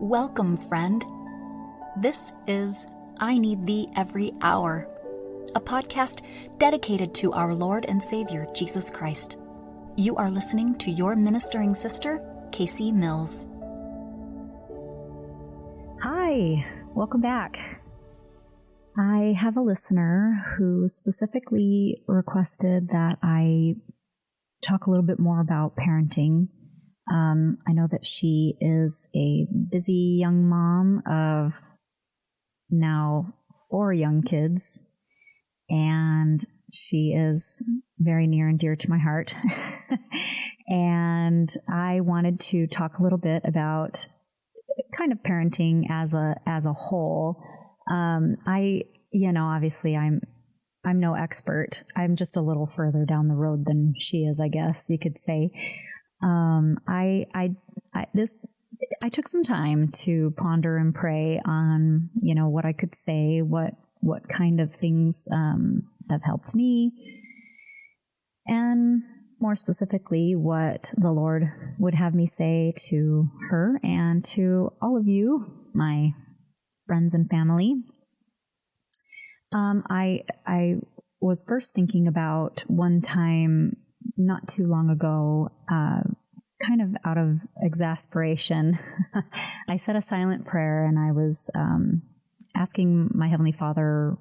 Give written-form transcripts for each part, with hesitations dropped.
Welcome, friend. This is I Need Thee Every Hour, a podcast dedicated to our Lord and Savior, Jesus Christ. You are listening to your ministering sister, Casey Mills. Hi, welcome back. I have a listener who specifically requested that I talk a little bit more about parenting. I know that she is a busy young mom of now 4 young kids, and she is very near and dear to my heart. And I wanted to talk a little bit about kind of parenting as a whole. Obviously I'm no expert. I'm just a little further down the road than she is, I guess you could say. I took some time to ponder and pray on, what I could say, what kind of things have helped me, and more specifically, what the Lord would have me say to her and to all of you, my friends and family. I was first thinking about one time not too long ago, kind of out of exasperation. I said a silent prayer, and I was asking my Heavenly Father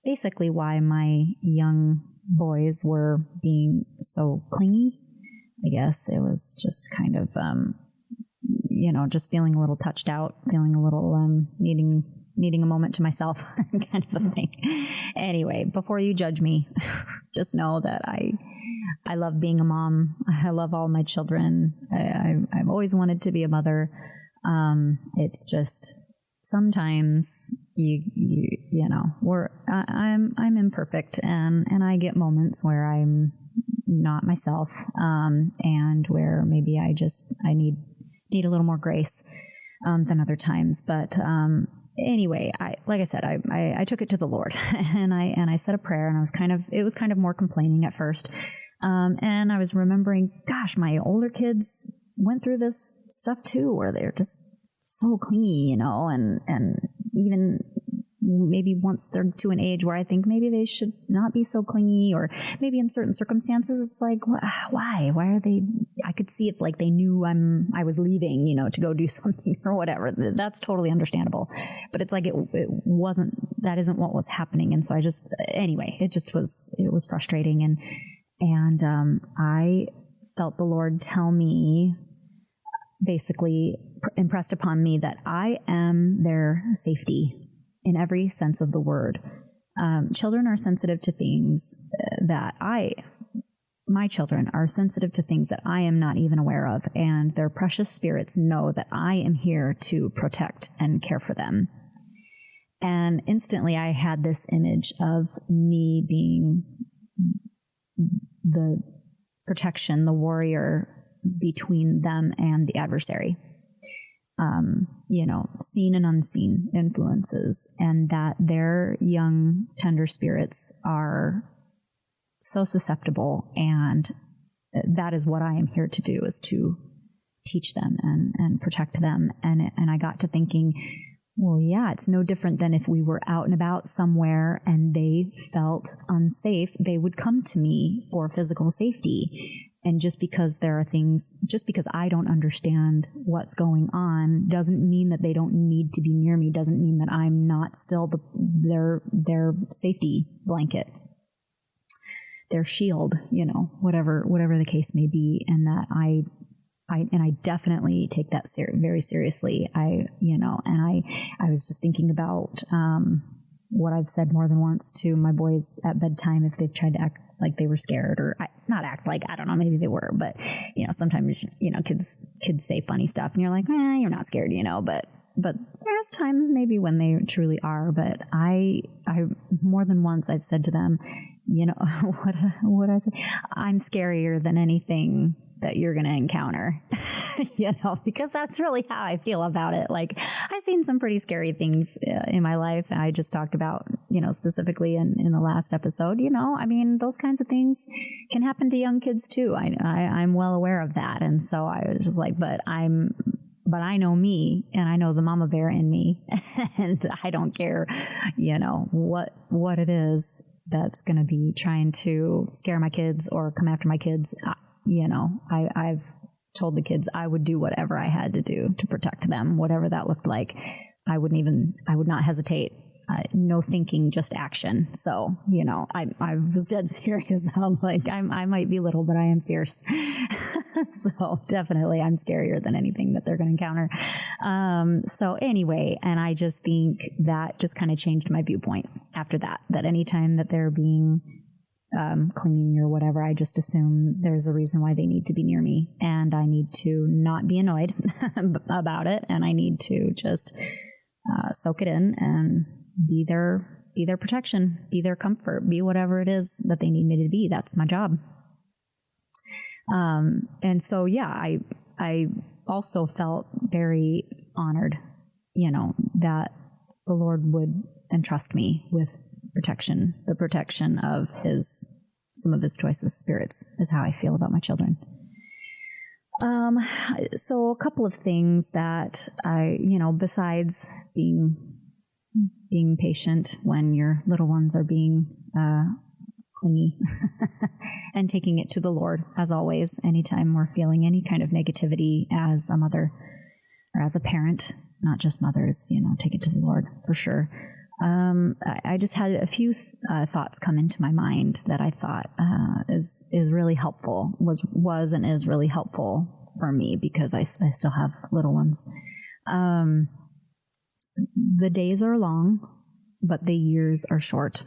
basically why my young boys were being so clingy. I guess it was just kind of, just feeling a little touched out, feeling a little needing a moment to myself kind of a thing. Anyway, before you judge me, just know that I love being a mom. I love all my children. I've always wanted to be a mother. It's just sometimes I'm imperfect, and I get moments where I'm not myself, and where maybe I need a little more grace than other times. But anyway, like I said, I took it to the Lord, and I said a prayer, and it was kind of more complaining at first. And I was remembering, gosh, my older kids went through this stuff too, where they're just so clingy, and even maybe once they're to an age where I think maybe they should not be so clingy, or maybe in certain circumstances, it's like, why are they? I could see if like they knew I was leaving, to go do something or whatever. That's totally understandable. But it's like, it wasn't, that isn't what was happening. And so it was frustrating. And I felt the Lord tell me, basically impressed upon me, that I am their safety in every sense of the word. Children are sensitive to things my children are sensitive to things that I am not even aware of, and their precious spirits know that I am here to protect and care for them. And instantly I had this image of me being the protection, the warrior between them and the adversary. Seen and unseen influences, and that their young, tender spirits are so susceptible, and that is what I am here to do, is to teach them and protect them. And I got to thinking, well, yeah, it's no different than if we were out and about somewhere and they felt unsafe, they would come to me for physical safety. And just because I don't understand what's going on doesn't mean that they don't need to be near me, doesn't mean that I'm not still their safety blanket, their shield, whatever the case may be. And that I definitely take that very seriously. I was just thinking about what I've said more than once to my boys at bedtime if they've tried to act like they were scared, or not act like, I don't know, maybe they were, but sometimes kids say funny stuff and you're like, you're not scared, but there's times maybe when they truly are. But I more than once I've said to them, what I say, I'm scarier than anything that you're going to encounter, because that's really how I feel about it. Like, I've seen some pretty scary things in my life. I just talked about, specifically in the last episode, those kinds of things can happen to young kids too. I'm well aware of that. And so I was just like, but I'm but I know me, and I know the mama bear in me, and I don't care, what it is that's going to be trying to scare my kids or come after my kids. I've told the kids I would do whatever I had to do to protect them, whatever that looked like. I would not hesitate. No thinking, just action. So, I was dead serious. I'm like, I might be little, but I am fierce. So definitely I'm scarier than anything that they're going to encounter. So anyway, and I just think that just kind of changed my viewpoint after that anytime that they're being clingy or whatever, I just assume there's a reason why they need to be near me, and I need to not be annoyed about it. And I need to just soak it in and be their protection, be their comfort, be whatever it is that they need me to be. That's my job. And so, yeah, I also felt very honored, that the Lord would entrust me with the protection of some of his choicest spirits is how I feel about my children. So a couple of things that besides being patient when your little ones are being clingy and taking it to the Lord, as always, anytime we're feeling any kind of negativity as a mother or as a parent, not just mothers, take it to the Lord for sure. I just had a few thoughts come into my mind that I thought is really helpful, was and is really helpful for me because I still have little ones. The days are long, but the years are short.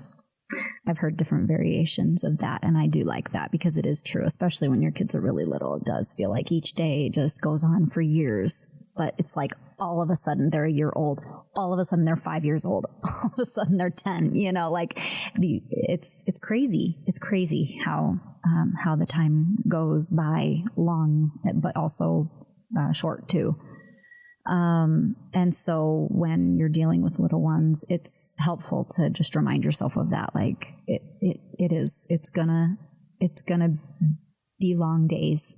I've heard different variations of that, and I do like that because it is true, especially when your kids are really little. It does feel like each day just goes on for years, but it's like all of a sudden they're a year old. All of a sudden they're 5 years old. All of a sudden they're 10, it's crazy. It's crazy how the time goes by long, but also short too. And so when you're dealing with little ones, it's helpful to just remind yourself of that. Like it's gonna be long days,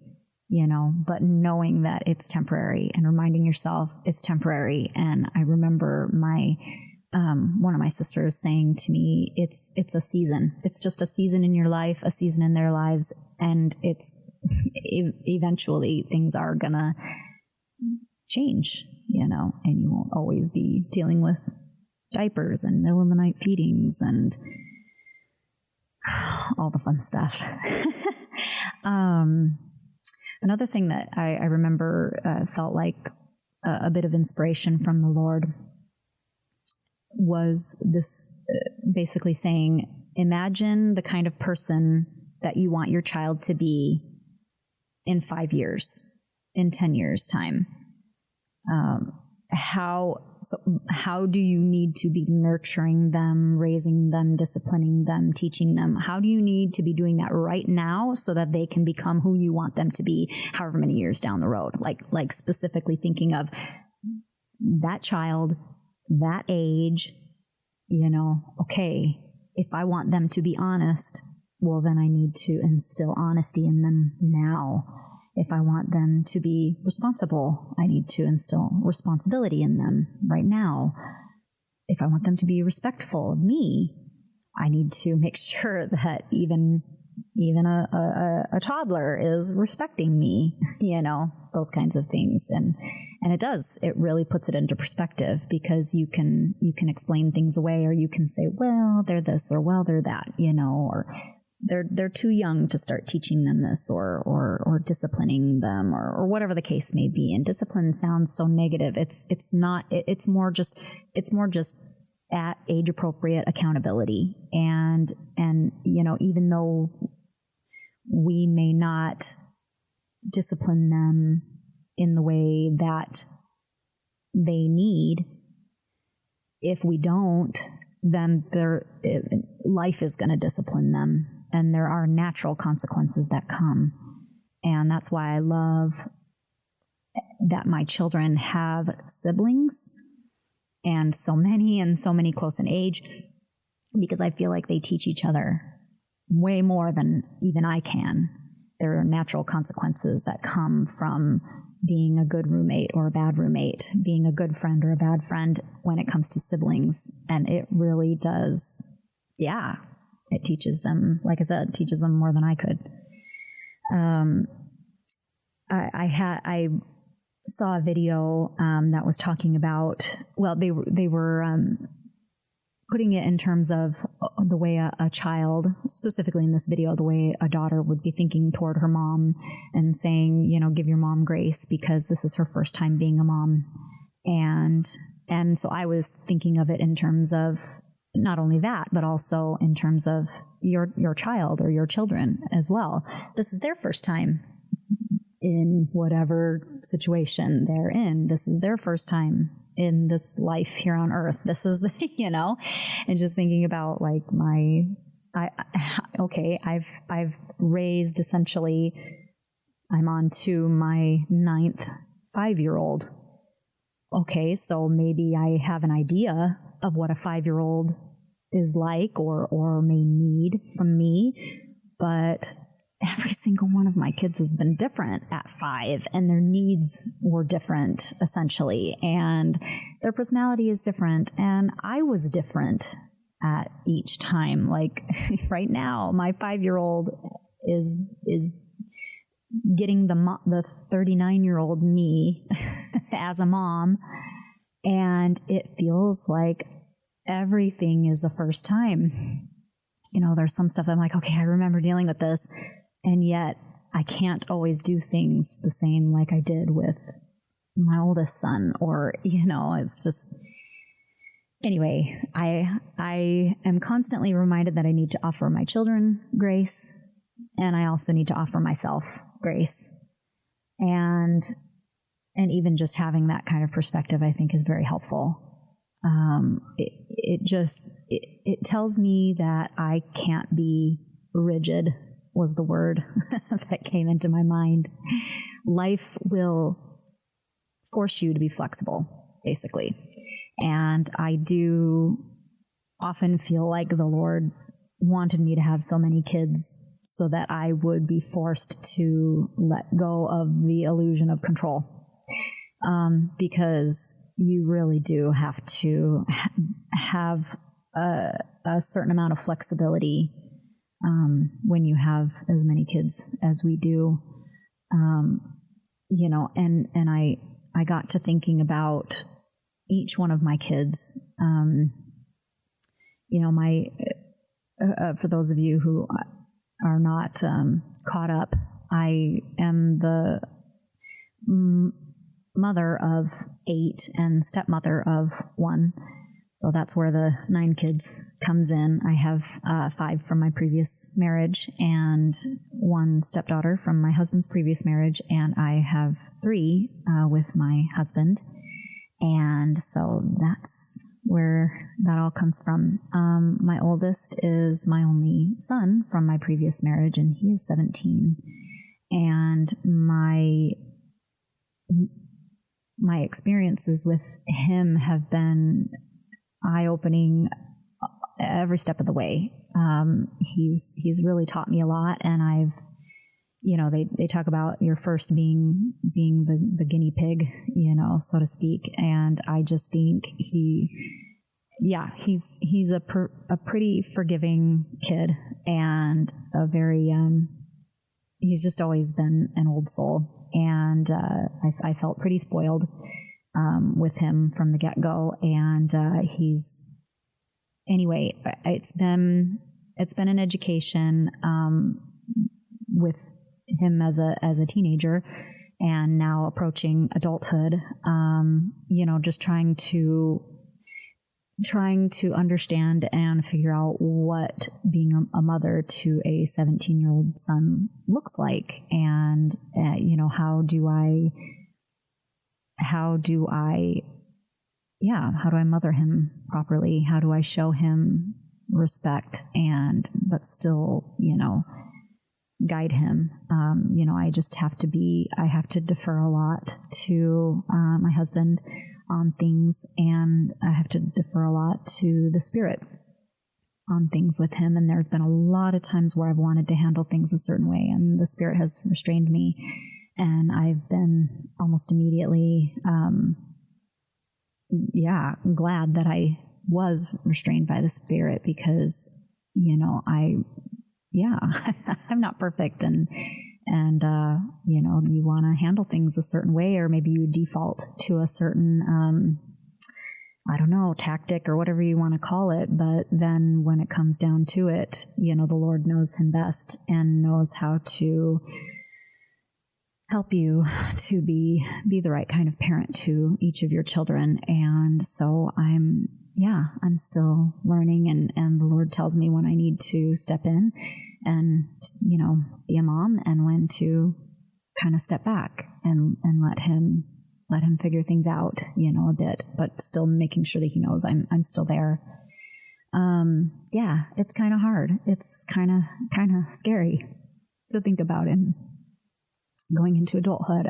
but knowing that it's temporary and reminding yourself it's temporary. And I remember one of my sisters saying to me, it's a season. It's just a season in your life, a season in their lives. And it's eventually things are gonna change, and you won't always be dealing with diapers and middle of the night feedings and all the fun stuff. Another thing that I remember felt like a bit of inspiration from the Lord was this basically saying, imagine the kind of person that you want your child to be in 5 years, in 10 years' time. How do you need to be nurturing them, raising them, disciplining them, teaching them? How do you need to be doing that right now so that they can become who you want them to be however many years down the road? Like specifically thinking of that child, that age, okay, if I want them to be honest, well, then I need to instill honesty in them now. If I want them to be responsible, I need to instill responsibility in them right now. If I want them to be respectful of me, I need to make sure that even a toddler is respecting me, those kinds of things. And it really puts it into perspective because you can explain things away, or you can say, well, they're this, or well, they're that, or they're too young to start teaching them this or disciplining them or whatever the case may be. And discipline sounds so negative. It's not. It's more just at age appropriate accountability. And even though we may not discipline them in the way that they need, if we don't, then life is going to discipline them. And there are natural consequences that come. And that's why I love that my children have siblings and so many close in age, because I feel like they teach each other way more than even I can. There are natural consequences that come from being a good roommate or a bad roommate, being a good friend or a bad friend when it comes to siblings. And it really does, it teaches them, like I said, teaches them more than I could. I saw a video that was talking about, well, they were putting it in terms of the way a child, specifically in this video, the way a daughter would be thinking toward her mom and saying, give your mom grace because this is her first time being a mom. And so I was thinking of it in terms of not only that, but also in terms of your child or your children as well. This is their first time in whatever situation they're in. This is their first time in this life here on earth. This is and just thinking about like I've raised essentially, I'm on to my 9th 5-year-old. Okay, so maybe I have an idea of what a 5-year-old is like or may need from me, but every single one of my kids has been different at 5, and their needs were different, essentially, and their personality is different, and I was different at each time. Like right now, my 5-year-old is getting the 39-year-old me as a mom, and it feels like everything is the first time. There's some stuff that I'm like, okay, I remember dealing with this. And yet I can't always do things the same like I did with my oldest son, or, it's just, anyway, I am constantly reminded that I need to offer my children grace, and I also need to offer myself grace. And even just having that kind of perspective, I think, is very helpful. It tells me that I can't be rigid, was the word that came into my mind. Life will force you to be flexible, basically. And I do often feel like the Lord wanted me to have so many kids so that I would be forced to let go of the illusion of control. Because you really do have to have a certain amount of flexibility when you have as many kids as we do, and I got to thinking about each one of my kids. For those of you who are not caught up, I am the mother of 8 and stepmother of 1. So that's where the 9 kids comes in. I have 5 from my previous marriage and 1 stepdaughter from my husband's previous marriage, and I have 3 with my husband. And so that's where that all comes from. My oldest is my only son from my previous marriage, and he is 17. And my experiences with him have been eye-opening every step of the way. He's really taught me a lot, and I've, they talk about your first being the guinea pig, so to speak. And I just think he's a pretty forgiving kid, and a very, he's just always been an old soul. And I felt pretty spoiled with him from the get-go, and it's been an education with him as a teenager, and now approaching adulthood. Just trying to understand and figure out what being a mother to a 17-year-old son looks like, and how do I mother him properly? How do I show him respect but still, guide him? I just have to defer a lot to my husband on things, and I have to defer a lot to the Spirit on things with him. And there's been a lot of times where I've wanted to handle things a certain way, and the Spirit has restrained me. And I've been almost immediately, glad that I was restrained by the Spirit, because, I'm not perfect, and you want to handle things a certain way, or maybe you default to a certain, tactic or whatever you want to call it. But then when it comes down to it, the Lord knows him best and knows how to help you to be the right kind of parent to each of your children. And so I'm still learning, and the Lord tells me when I need to step in and, be a mom, and when to kind of step back and let him figure things out, a bit, but still making sure that he knows I'm still there. It's kind of hard. It's kind of scary to think about him going into adulthood.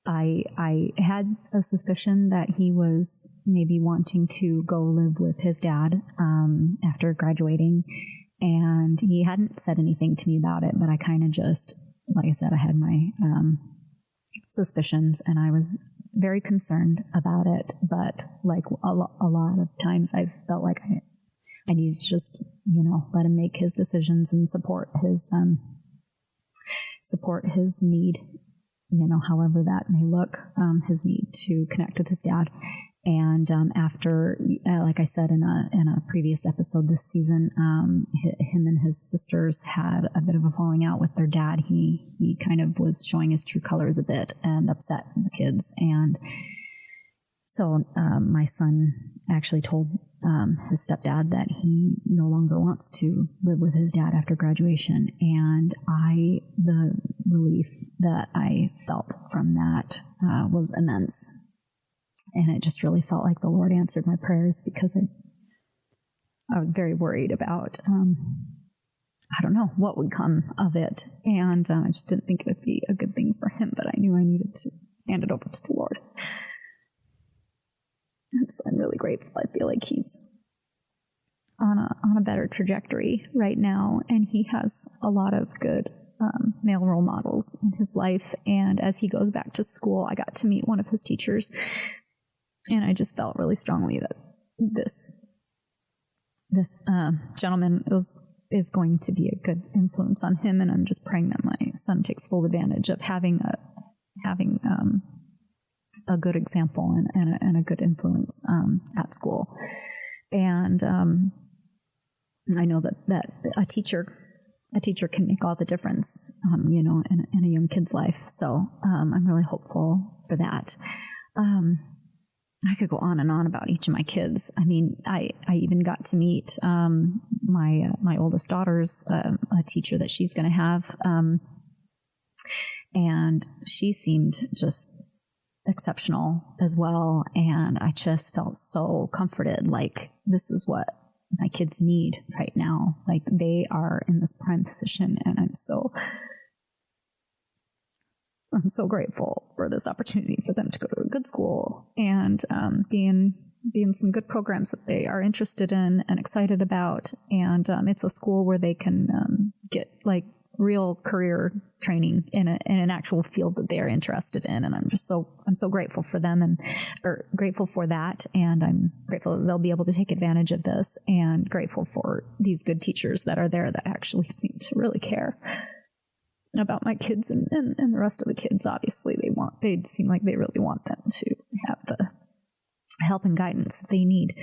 I had a suspicion that he was maybe wanting to go live with his dad after graduating, and he hadn't said anything to me about it, but I kind of just, like I said, I had my suspicions, and I was very concerned about it. But like a lot of times, I've felt like I needed to just, let him make his decisions and support his need, however that may look, his need to connect with his dad. And after, like I said in a previous episode this season, him and his sisters had a bit of a falling out with their dad. He kind of was showing his true colors a bit and upset the kids. And so my son actually told his stepdad that he no longer wants to live with his dad after graduation. And the relief that I felt from that was immense. And it just really felt like the Lord answered my prayers, because I was very worried about, I don't know what would come of it. And I just didn't think it would be a good thing for him, but I knew I needed to hand it over to the Lord. And so I'm really grateful. I feel like he's on a better trajectory right now, and he has a lot of good male role models in his life. And as he goes back to school, I got to meet one of his teachers, and I just felt really strongly that this gentleman is going to be a good influence on him. And I'm just praying that my son takes full advantage of having a good example and a good influence at school. And I know that a teacher can make all the difference, in a young kid's life. So I'm really hopeful for that. I could go on and on about each of my kids. I mean, I even got to meet my oldest daughter's a teacher that she's going to have, and she seemed just exceptional as well. And I just felt so comforted. Like, this is what my kids need right now. Like, they are in this prime position, and I'm so grateful for this opportunity for them to go to a good school and be in some good programs that they are interested in and excited about. And it's a school where they can get like real career training in an actual field that they are interested in. And I'm so grateful for them grateful for that. And I'm grateful that they'll be able to take advantage of this, and grateful for these good teachers that are there that actually seem to really care about my kids and the rest of the kids. Obviously they seem like they really want them to have the help and guidance that they need.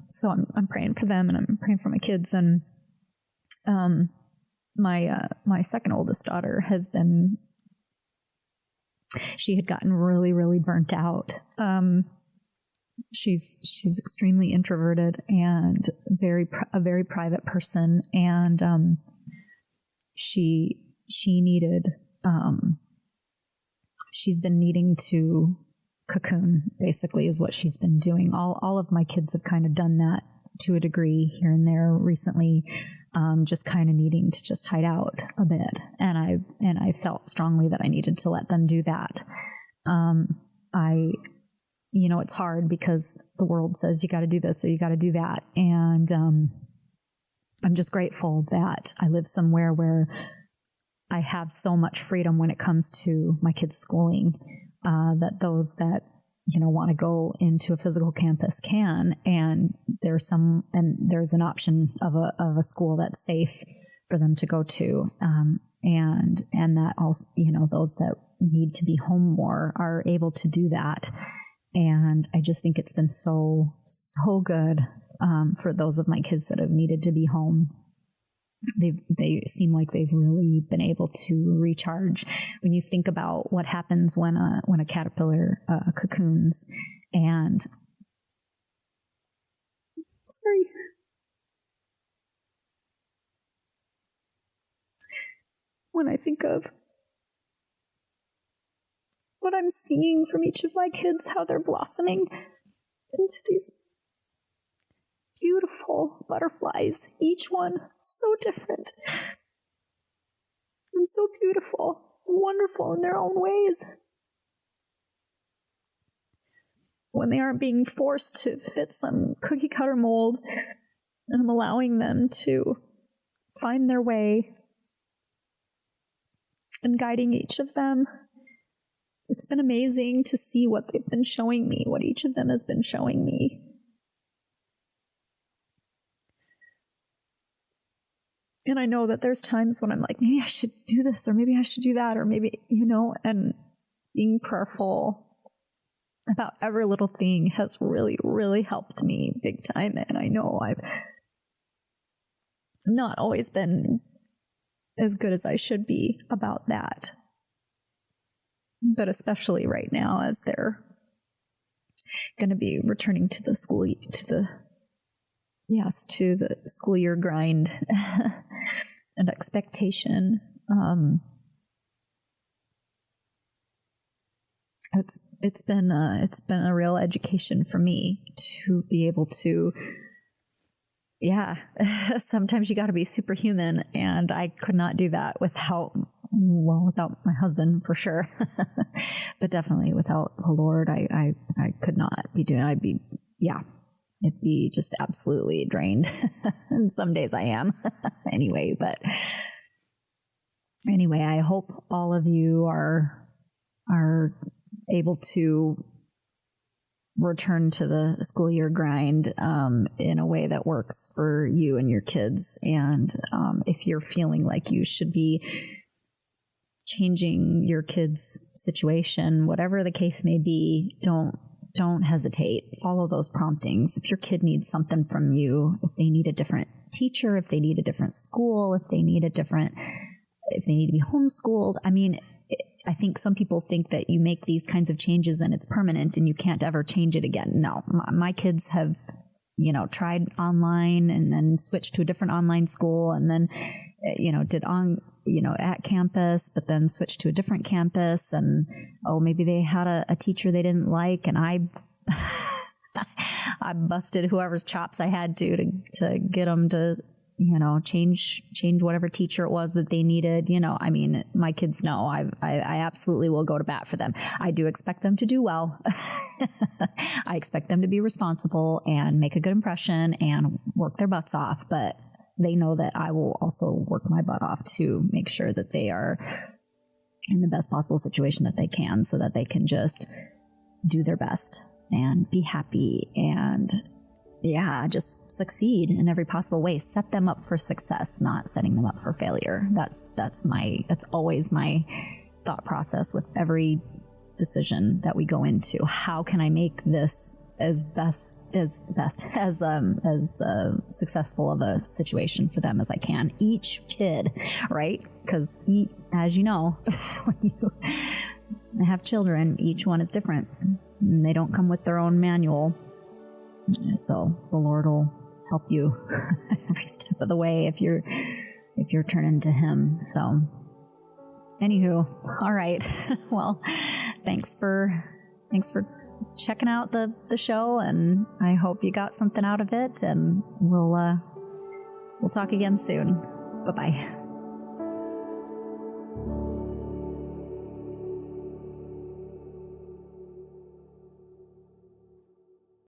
So I'm praying for them, and I'm praying for my kids. And my second oldest daughter she had gotten really, really burnt out. She's extremely introverted and a very private person. And she needed, she's been needing to cocoon, basically, is what she's been doing. All of my kids have kind of done that to a degree here and there recently, just kind of needing to just hide out a bit. And I felt strongly that I needed to let them do that. It's hard because the world says you got to do this or you got to do that. And I'm just grateful that I live somewhere where I have so much freedom when it comes to my kids' schooling, that those that, want to go into a physical campus can, and there's an option of a school that's safe for them to go to. And that also, those that need to be home more are able to do that. And I just think it's been so good, for those of my kids that have needed to be home. They seem like they've really been able to recharge. When you think about what happens when a caterpillar cocoons, and sorry, when I think of what I'm seeing from each of my kids, how they're blossoming into these beautiful butterflies, each one so different and so beautiful and wonderful in their own ways. When they aren't being forced to fit some cookie cutter mold, and I'm allowing them to find their way and guiding each of them. It's been amazing to see what they've been showing me, what each of them has been showing me. And I know that there's times when I'm like, maybe I should do this, or maybe I should do that, or maybe, and being prayerful about every little thing has really, really helped me big time. And I know I've not always been as good as I should be about that. But especially right now, as they're going to be returning to the school, to the school year grind and expectation. It's been a real education for me to be able to. Sometimes you got to be superhuman, and I could not do that without my husband, for sure. But definitely without the Lord, I could not be doing it. It'd be just absolutely drained. And some days I am anyway, but anyway, I hope all of you are able to return to the school year grind in a way that works for you and your kids. And if you're feeling like you should be changing your kids' situation, whatever the case may be, don't hesitate. Follow those promptings. If your kid needs something from you, if they need a different teacher, if they need a different school, if they need to be homeschooled. I mean, I think some people think that you make these kinds of changes and it's permanent and you can't ever change it again. No, my kids have, tried online and then switched to a different online school, and then, did at campus, but then switched to a different campus, and maybe they had a teacher they didn't like, and I busted whoever's chops I had to get them to change whatever teacher it was that they needed. My kids know I absolutely will go to bat for them. I do expect them to do well. I expect them to be responsible and make a good impression and work their butts off, but they know that I will also work my butt off to make sure that they are in the best possible situation that they can, so that they can just do their best and be happy and just succeed in every possible way. Set them up for success, not setting them up for failure. That's always my thought process with every decision that we go into. How can I make this as successful of a situation for them as I can? Each kid, right? Because as you know, when you have children, each one is different. They don't come with their own manual. So the Lord will help you every step of the way if you're turning to Him. So, anywho, all right. Well, thanks for checking out the show, and I hope you got something out of it. And we'll talk again soon. Bye-bye.